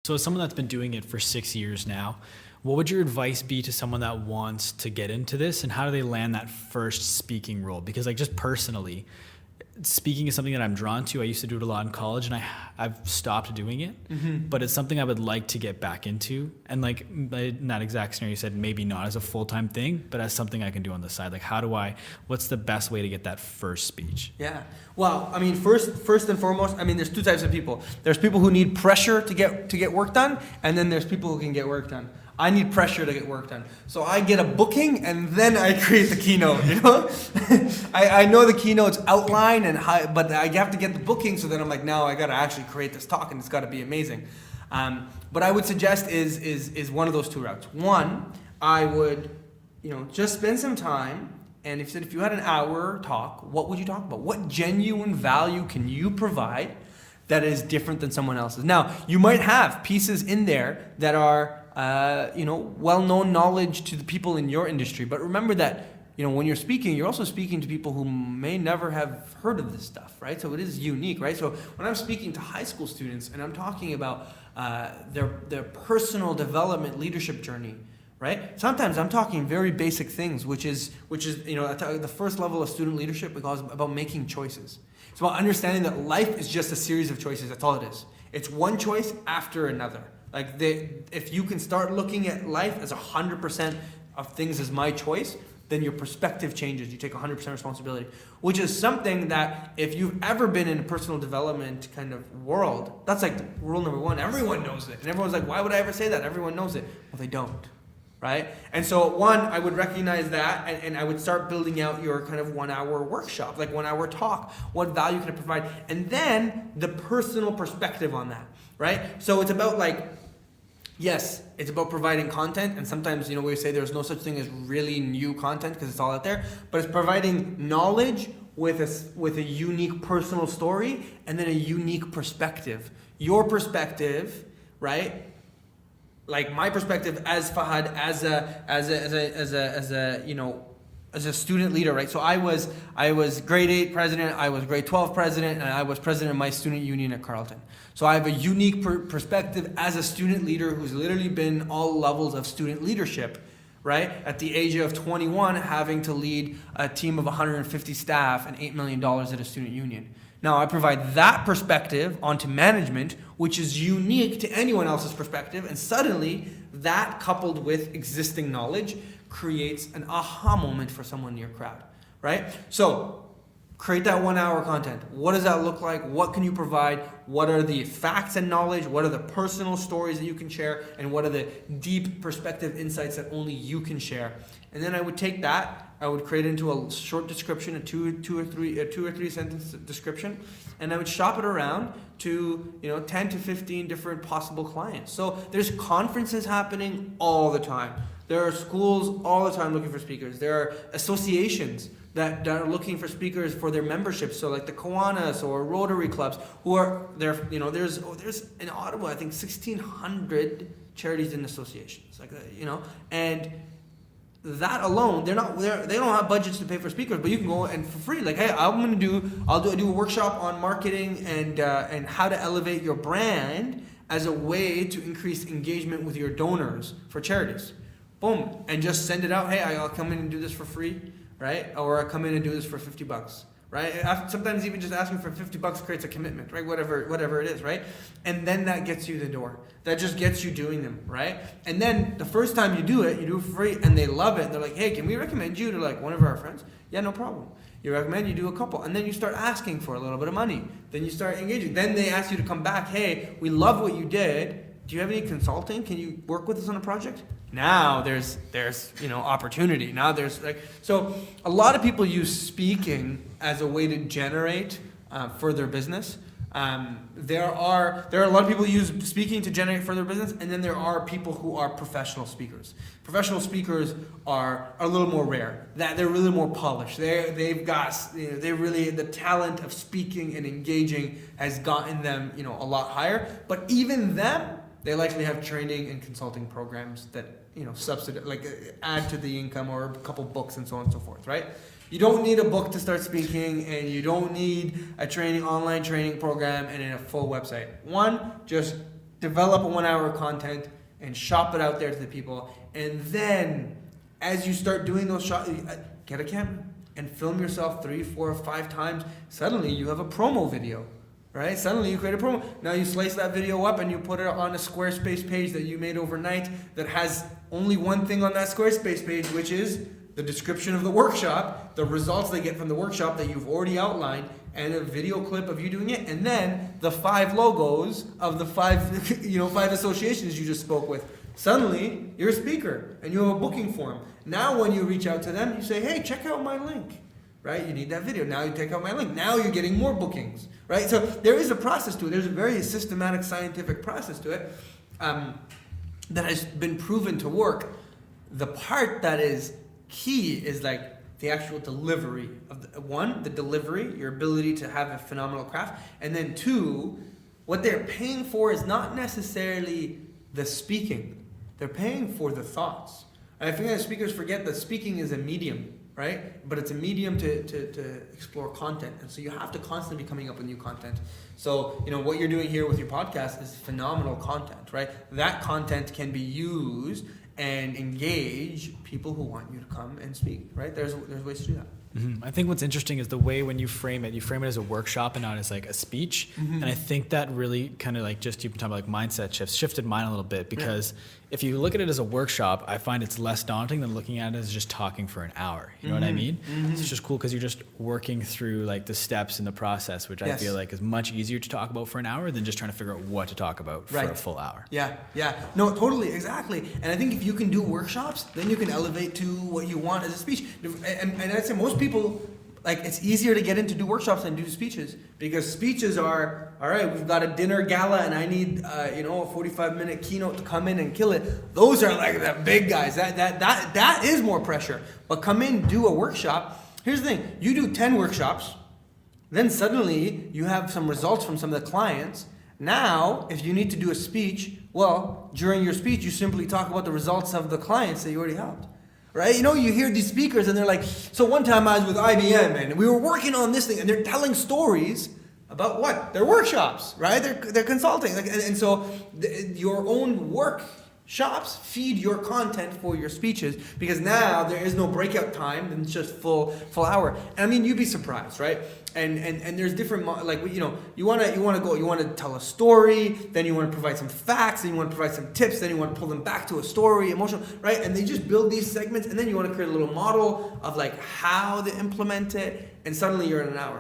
So as someone that's been doing it for 6 years now, what would your advice be to someone that wants to get into this, and how do they land that first speaking role? Because like just personally, speaking is something that I'm drawn to. I used to do it a lot in college, and I've stopped doing it, but it's something I would like to get back into. And like in that exact scenario, you said maybe not as a full-time thing, but as something I can do on the side. Like what's the best way to get that first speech? Yeah. Well, I mean, first and foremost, I mean, there's two types of people. There's people who need pressure to get work done, and then there's people who can get work done. I need pressure to get work done. So I get a booking and then I create the keynote, you know? I know the keynote's outline but I have to get the booking, so then I'm like, now I gotta actually create this talk and it's gotta be amazing. But I would suggest is one of those two routes. One, I would, just spend some time, and if you had an hour talk, what would you talk about? What genuine value can you provide that is different than someone else's? Now, you might have pieces in there that are well-known knowledge to the people in your industry. But remember that, when you're speaking, you're also speaking to people who may never have heard of this stuff, right? So it is unique, right? So when I'm speaking to high school students and I'm talking about their personal development leadership journey, right? Sometimes I'm talking very basic things, which is the first level of student leadership, because about making choices. It's about understanding that life is just a series of choices. That's all it is. It's one choice after another. Like if you can start looking at life as 100% of things as my choice, then your perspective changes. You take 100% responsibility, which is something that if you've ever been in a personal development kind of world, that's like rule number one. Everyone knows it. And everyone's like, why would I ever say that? Everyone knows it. Well, they don't, right? And so one, I would recognize that, and I would start building out your kind of 1 hour workshop, like 1 hour talk. What value can I provide? And then the personal perspective on that, right? So it's about yes, it's about providing content, and sometimes, we say there's no such thing as really new content because it's all out there, but it's providing knowledge with a unique personal story and then a unique perspective. Your perspective, right? Like my perspective as Fahad, as a student leader, right? So I was grade 8 president, I was grade 12 president, and I was president of my student union at Carleton. So I have a unique perspective as a student leader who's literally been all levels of student leadership, right? At the age of 21, having to lead a team of 150 staff and $8 million at a student union. Now I provide that perspective onto management, which is unique to anyone else's perspective, and suddenly that, coupled with existing knowledge, creates an aha moment for someone in your crowd, right? So create that 1 hour content. What does that look like? What can you provide? What are the facts and knowledge? What are the personal stories that you can share? And what are the deep perspective insights that only you can share? And then I would take that, I would create it into a short description, a two or three sentence description, and I would shop it around to 10 to 15 different possible clients. So there's conferences happening all the time. There are schools all the time looking for speakers. There are associations that are looking for speakers for their memberships. So like the Kiwanis or Rotary clubs, who are there. There's in Ottawa, I think 1,600 charities and associations, and that alone, they don't have budgets to pay for speakers, but you can go and for free. Like, hey, I'll do a workshop on marketing and how to elevate your brand as a way to increase engagement with your donors for charities. Boom, and just send it out. Hey, I'll come in and do this for free, right? Or I'll come in and do this for $50, right? Sometimes even just asking for $50 creates a commitment, right? Whatever it is, right? And then that gets you the door. That just gets you doing them, right? And then the first time you do it for free, and they love it. They're like, hey, can we recommend you to like one of our friends? Yeah, no problem. You recommend, you do a couple, and then you start asking for a little bit of money. Then you start engaging. Then they ask you to come back. Hey, we love what you did. Do you have any consulting? Can you work with us on a project? Now there's opportunity. Now there's so a lot of people use speaking as a way to generate further business. There are a lot of people who use speaking to generate further business, and then there are people who are professional speakers. Professional speakers are a little more rare. That they're really more polished. They've got the talent of speaking and engaging has gotten them a lot higher. But even them, they likely have training and consulting programs that subsidize, add to the income, or a couple books and so on and so forth, right? You don't need a book to start speaking, and you don't need a online training program and a full website. One, just develop a 1 hour content and shop it out there to the people. And then as you start doing those shots, get a camera and film yourself 3, 4, or 5 times. Suddenly you have a promo video, right? Suddenly you create a promo. Now you slice that video up and you put it on a Squarespace page that you made overnight that has only one thing on that Squarespace page, which is the description of the workshop, the results they get from the workshop that you've already outlined, and a video clip of you doing it, and then the 5 logos of the 5, 5 associations you just spoke with. Suddenly, you're a speaker and you have a booking form. Now when you reach out to them, you say, hey, check out my link, right? You need that video. Now you take out my link. Now you're getting more bookings, right? So there is a process to it. There's a very systematic, scientific process to it that has been proven to work. The part that is key is like the actual delivery of the delivery, your ability to have a phenomenal craft, and then 2, what they're paying for is not necessarily the speaking. They're paying for the thoughts. I think that speakers forget that speaking is a medium, right? But it's a medium to explore content, and so you have to constantly be coming up with new content. So what you're doing here with your podcast is phenomenal content, right? That content can be used and engage people who want you to come and speak, right? There's ways to do that. Mm-hmm. I think what's interesting is the way when you frame it as a workshop and not as like a speech. Mm-hmm. And I think that really kind of like just, you've been talking about like mindset shifts, shifted mine a little bit, because if you look at it as a workshop, I find it's less daunting than looking at it as just talking for an hour. You know what I mean? Mm-hmm. It's just cool because you're just working through like the steps in the process, which I feel like is much easier to talk about for an hour than just trying to figure out what to talk about for a full hour. Yeah. No, totally, exactly. And I think if you can do workshops, then you can elevate to what you want as a speech. And I'd say most people, like, it's easier to get into do workshops than do speeches, because speeches are, all right, we've got a dinner gala and I need a 45-minute keynote to come in and kill it. Those are like the big guys. That is more pressure. But come in, do a workshop. Here's the thing. You do 10 workshops, then suddenly you have some results from some of the clients. Now, if you need to do a speech, well, during your speech, you simply talk about the results of the clients that you already helped. Right? You hear these speakers and they're like, so one time I was with IBM and we were working on this thing, and they're telling stories about what? Their workshops, right? They're consulting. And so your own workshops feed your content for your speeches, because now there is no breakout time and it's just full hour. And I mean, you'd be surprised, right? And there's different, you want to tell a story, then you want to provide some facts, then you want to provide some tips, then you want to pull them back to a story, emotional, right? And they just build these segments, and then you want to create a little model of like how to implement it, and suddenly you're in an hour.